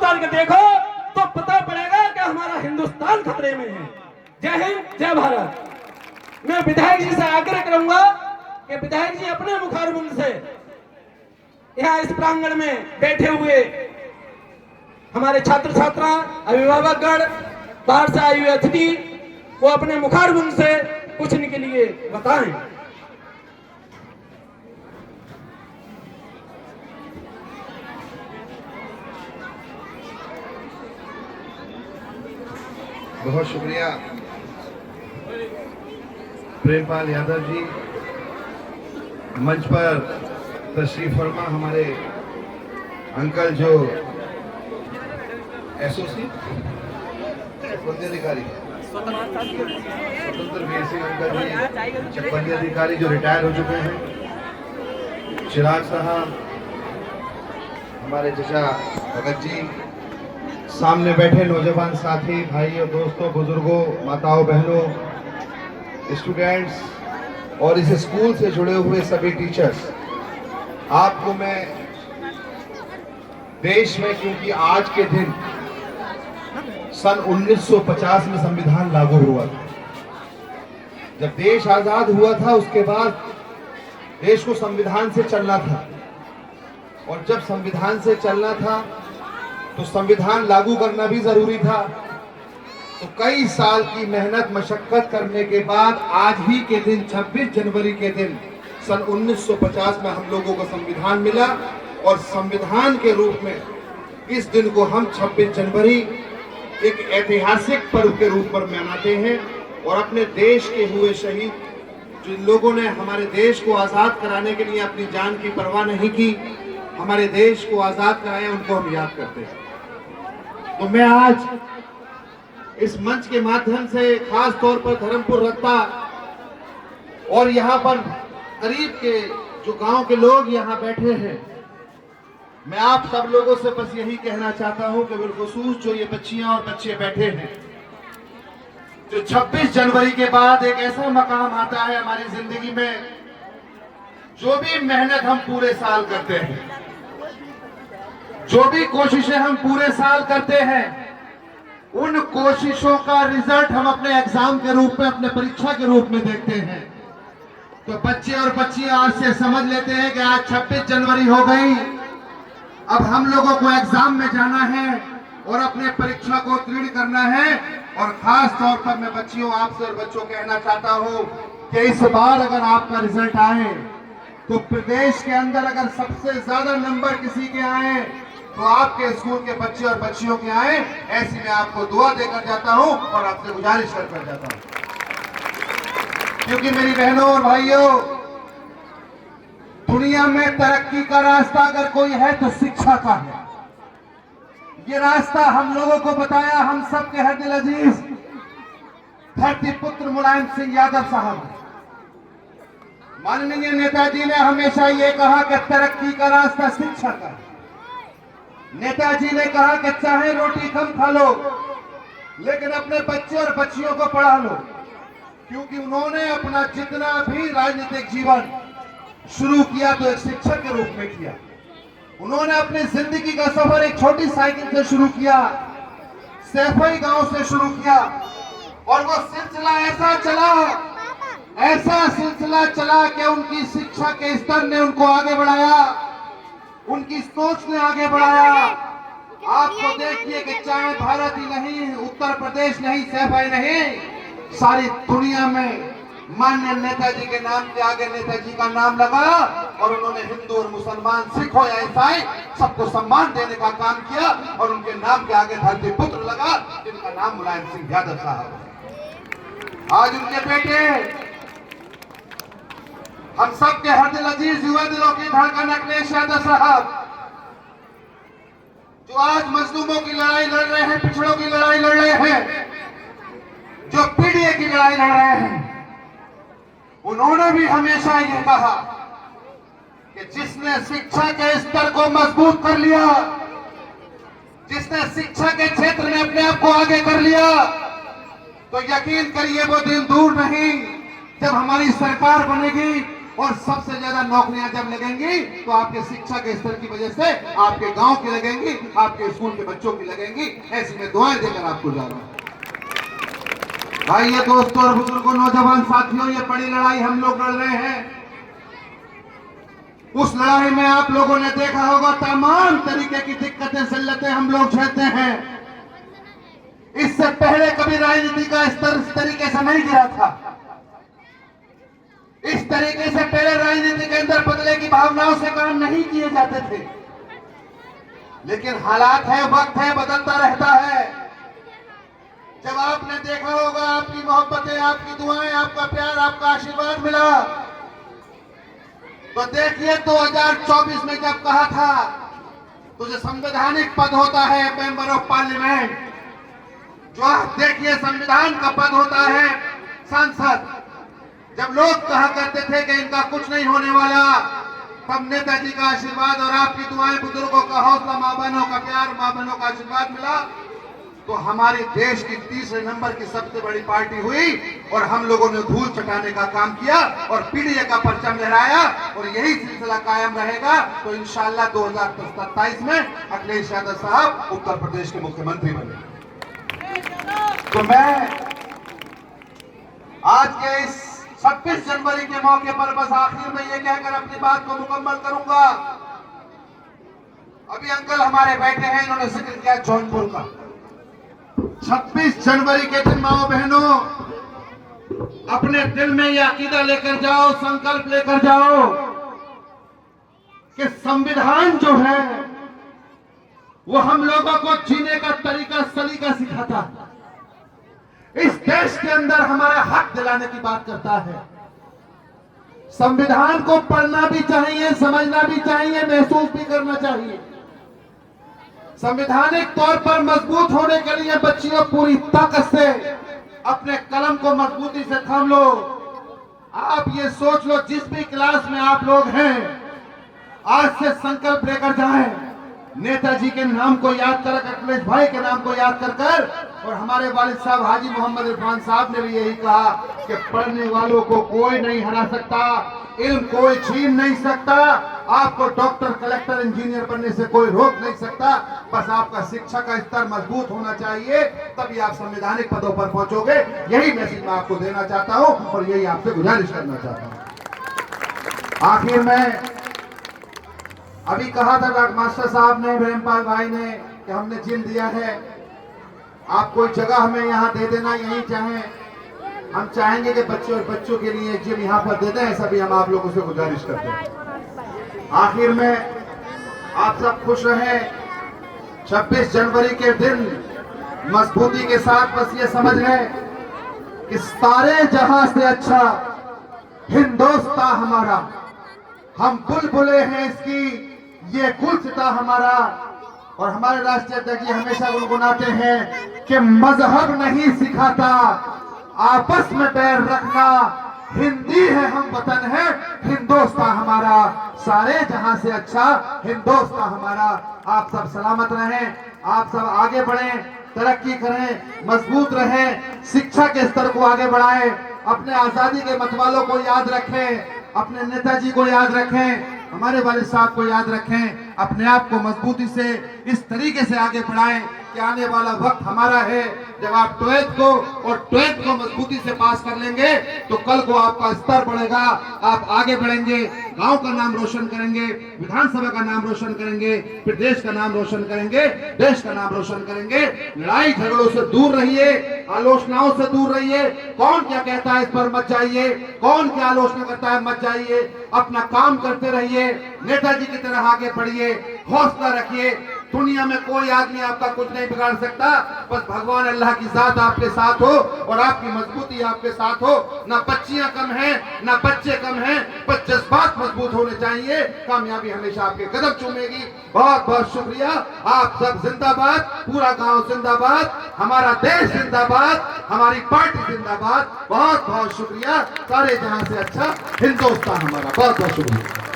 डाल के देखो तो पता पड़ेगा कि हमारा हिंदुस्तान खतरे में है। जय हिंद, जय भारत। मैं विधायक जी से आग्रह करूंगा कि विधायक जी अपने मुखारबिंद से यहाँ इस प्रांगण में बैठे हुए हमारे छात्र छात्रा, अभिभावकगण, बाहर से आए हुए अतिथि, वो अपने मुखारबिंद से पूछने के लिए बताएं। बहुत शुक्रिया प्रेमपाल यादव जी। मंच पर तशरीफ फरमा हमारे अंकल जो एसओसी अधिकारी स्वतंत्र वीर सिंह अंकल जी, चकबंदी अधिकारी जो रिटायर हो चुके हैं, चिराग साहब, हमारे चचा भगत जी, सामने बैठे नौजवान साथी, भाइयों, दोस्तों, बुजुर्गों, माताओं, बहनों, स्टूडेंट्स और इस स्कूल से जुड़े हुए सभी टीचर्स, आपको मैं देश में, क्योंकि आज के दिन सन 1950 में संविधान लागू हुआ था। जब देश आजाद हुआ था उसके बाद देश को संविधान से चलना था, और जब संविधान से चलना था तो संविधान लागू करना भी जरूरी था। तो कई साल की मेहनत मशक्कत करने के बाद आज ही के दिन 26 जनवरी के दिन सन 1950 में हम लोगों को संविधान मिला, और संविधान के रूप में इस दिन को हम 26 जनवरी एक ऐतिहासिक पर्व के रूप में मनाते हैं। और अपने देश के हुए शहीद, जिन लोगों ने हमारे देश को आजाद कराने के लिए अपनी जान की परवाह नहीं की, हमारे देश को आजाद कराया, उनको हम याद करते हैं। तो मैं आज इस मंच के माध्यम से खास तौर पर धर्मपुर रत्ता और यहाँ पर करीब के जो गांव के लोग यहाँ बैठे हैं, मैं आप सब लोगों से बस यही कहना चाहता हूं कि बिलखुसूस जो ये बच्चियां और बच्चे बैठे हैं, जो 26 जनवरी के बाद एक ऐसा मकाम आता है हमारी जिंदगी में, जो भी मेहनत हम पूरे साल करते हैं, जो भी कोशिशें हम पूरे साल करते हैं, उन कोशिशों का रिजल्ट हम अपने एग्जाम के रूप में, अपने परीक्षा के रूप में देखते हैं। तो बच्चे और बच्चियां आज से समझ लेते हैं कि आज 26 जनवरी हो गई, अब हम लोगों को एग्जाम में जाना है और अपने परीक्षा को उत्तीर्ण करना है। और खास तौर पर मैं बच्चियों, आपसे और बच्चों कहना चाहता हूं कि इस बार अगर आपका रिजल्ट आए तो प्रदेश के अंदर अगर सबसे ज्यादा नंबर किसी के आए तो आपके स्कूल के बच्चे और बच्चियों के आए। ऐसी मैं आपको दुआ देकर जाता हूं और आपसे गुजारिश कर जाता हूं, क्योंकि मेरी बहनों और भाइयों, दुनिया में तरक्की का रास्ता अगर कोई है तो शिक्षा का है। ये रास्ता हम लोगों को बताया हम सबके है दिल अजीज धरती पुत्र मुलायम सिंह यादव साहब। माननीय नेताजी ने हमेशा ये कहा कि तरक्की का रास्ता शिक्षा का है। नेताजी ने कहा कि चाहे रोटी कम खा लो लेकिन अपने बच्चे और बच्चियों को पढ़ा लो, क्योंकि उन्होंने अपना जितना भी राजनीतिक जीवन शुरू किया तो एक शिक्षक के रूप में किया। उन्होंने अपनी जिंदगी का सफर एक छोटी साइकिल से शुरू किया, सैफई गांव से शुरू किया, और वो सिलसिला ऐसा सिलसिला चला कि उनकी शिक्षा के स्तर ने उनको आगे बढ़ाया, उनकी सोच ने आगे बढ़ाया। आपको देखिए कि चाहे भारत ही नहीं, उत्तर प्रदेश नहीं, सैफई नहीं, सारी दुनिया में माननीय नेताजी के नाम के आगे नेताजी का नाम लगा, और उन्होंने हिंदू और मुसलमान, सिख हो या ईसाई, सबको सम्मान देने का काम किया, और उनके नाम के आगे धरती पुत्र लगा, जिनका नाम मुलायम सिंह यादव साहब। आज उनके बेटे, हम सब के हर दिल अजीज, युवा दिलों की धड़कन अखिलेश यादव साहब, जो आज मजलूमों की लड़ाई लड़ रहे हैं, पिछड़ों की लड़ाई लड़ रहे हैं, जो पीडीए की लड़ाई लड़ रहे हैं, उन्होंने भी हमेशा ये कहा कि जिसने शिक्षा के स्तर को मजबूत कर लिया, जिसने शिक्षा के क्षेत्र में अपने आप को आगे कर लिया, तो यकीन करिए वो दिन दूर नहीं जब हमारी सरकार बनेगी और सबसे ज्यादा नौकरियां जब लगेंगी तो आपके शिक्षा के स्तर की वजह से आपके गांव की लगेंगी, आपके स्कूल के बच्चों की लगेंगी। ऐसी में दुआएं देकर आपको जा रहा हूं। भाई ये दोस्तों और बुजुर्गों, नौजवान साथियों, ये बड़ी लड़ाई हम लोग लड़ रहे हैं। उस लड़ाई में आप लोगों ने देखा होगा तमाम तरीके की दिक्कतें जिल्लतें हम लोग झेलते हैं। इससे पहले कभी राजनीति का स्तर इस तरीके से नहीं गिरा था। इस तरीके से पहले राजनीति के अंदर बदले की भावनाओं से काम नहीं किए जाते थे। लेकिन हालात है, वक्त है, बदलता रहता है। जब आपने देखा होगा आपकी मोहब्बतें, आपकी दुआएं, आपका प्यार, आपका आशीर्वाद मिला, तो देखिए 2024 में जब कहा था तो जो संवैधानिक पद होता है मेंबर ऑफ पार्लियामेंट, जो आप देखिए संविधान का पद होता है सांसद, जब लोग कहा करते थे कि इनका कुछ नहीं होने वाला, तब नेताजी का आशीर्वाद और आपकी दुआएं, बुजुर्गों का हौसला, मां बहनों का प्यार, मां बहनों का आशीर्वाद मिला तो हमारे देश की तीसरे नंबर की सबसे बड़ी पार्टी हुई और हम लोगों ने धूल चटाने का काम किया और पीडीए का परचम लहराया और यही सिलसिला कायम रहेगा। तो इंशाअल्लाह 2027 में अखिलेश यादव साहब उत्तर प्रदेश के मुख्यमंत्री बने। तो मैं आज के इस 26 जनवरी के मौके पर बस आखिर में ये कहकर अपनी बात को मुकम्मल करूंगा। अभी अंकल हमारे बैठे हैं, इन्होंने जिक्र किया जौनपुर का। 26 जनवरी के दिन माओ बहनों, अपने दिल में यह अकीदा लेकर जाओ, संकल्प लेकर जाओ कि संविधान जो है वो हम लोगों को जीने का तरीका सलीका सिखाता है। इस देश के अंदर हमारा हक दिलाने की बात करता है। संविधान को पढ़ना भी चाहिए, समझना भी चाहिए, महसूस भी करना चाहिए। संवैधानिक तौर पर मजबूत होने के लिए बच्चियों पूरी ताकत से अपने कलम को मजबूती से थाम लो। आप ये सोच लो जिस भी क्लास में आप लोग हैं, आज से संकल्प लेकर जाएं, नेताजी के नाम को याद कर, अखिलेश भाई के नाम को याद कर और हमारे वालिद साहब हाजी मोहम्मद इरफान साहब ने भी यही कहा कि पढ़ने वालों को कोई नहीं हरा सकता, इल्म कोई छीन नहीं सकता, आपको डॉक्टर, कलेक्टर, इंजीनियर बनने से कोई रोक नहीं सकता। बस आपका शिक्षा का स्तर मजबूत होना चाहिए, तभी आप संवैधानिक पदों पर पहुंचोगे। यही मैसेज मैं आपको देना चाहता हूं और यही आपसे गुजारिश करना चाहता हूं। आखिर में अभी कहा था डॉक्टर मास्टर साहब ने, प्रेमपाल भाई ने, कि हमने जिम दिया है, आप कोई जगह हमें यहाँ दे देना, यही चाहें, हम चाहेंगे कि बच्चों के लिए जिम यहाँ पर दे दें। ऐसा भी हम आप लोगों से गुजारिश करते हैं। आखिर में आप सब खुश रहें। 26 जनवरी के दिन मजबूती के साथ बस ये समझ लें कि सारे जहां से अच्छा हिंदुस्तान हमारा, हम बुलबुले हैं इसकी, ये गुलसिता हमारा। और हमारे राष्ट्रीय अध्यक्ष जी हमेशा गुनगुनाते हैं कि मजहब नहीं सिखाता आपस में बैर रखना, हिंदी है हम वतन है, हिंदुस्तान हमारा, सारे जहां से अच्छा हिंदुस्तान हमारा। आप सब सलामत रहें, आप सब आगे बढ़ें, तरक्की करें, मजबूत रहें, शिक्षा के स्तर को आगे बढ़ाएं, अपने आजादी के मतवालों को याद रखें, अपने नेताजी को याद रखें, हमारे वालिद साहब को याद रखें, अपने आप को मजबूती से इस तरीके से आगे बढ़ाएं कि आने वाला वक्त हमारा है। जब आप 12th को मजबूती से पास कर लेंगे तो कल को आपका स्तर बढ़ेगा, आप आगे बढ़ेंगे, गांव का नाम रोशन करेंगे, विधानसभा का नाम रोशन करेंगे, फिर देश का नाम रोशन करेंगे, देश का नाम रोशन करेंगे। लड़ाई झगड़ों से दूर रहिए, आलोचनाओं से दूर रहिए। कौन क्या कहता है इस पर मत जाइए, कौन क्या आलोचना करता है मत जाइए, अपना काम करते रहिए, नेताजी की तरह आगे बढ़िए, हौसला रखिए। दुनिया में कोई आदमी आपका कुछ नहीं बिगाड़ सकता, बस भगवान अल्लाह की जात आपके साथ हो और आपकी मजबूती आपके साथ हो। ना बच्चियां कम हैं, ना बच्चे कम हैं, बस जज्बात मजबूत होने चाहिए, कामयाबी हमेशा आपके कदम चूमेगी। बहुत बहुत शुक्रिया। आप सब जिंदाबाद, पूरा गांव जिंदाबाद, हमारा देश जिंदाबाद, हमारी पार्टी जिंदाबाद। बहुत बहुत शुक्रिया। सारे जहां से अच्छा हिंदुस्तान हमारा। बहुत बहुत शुक्रिया।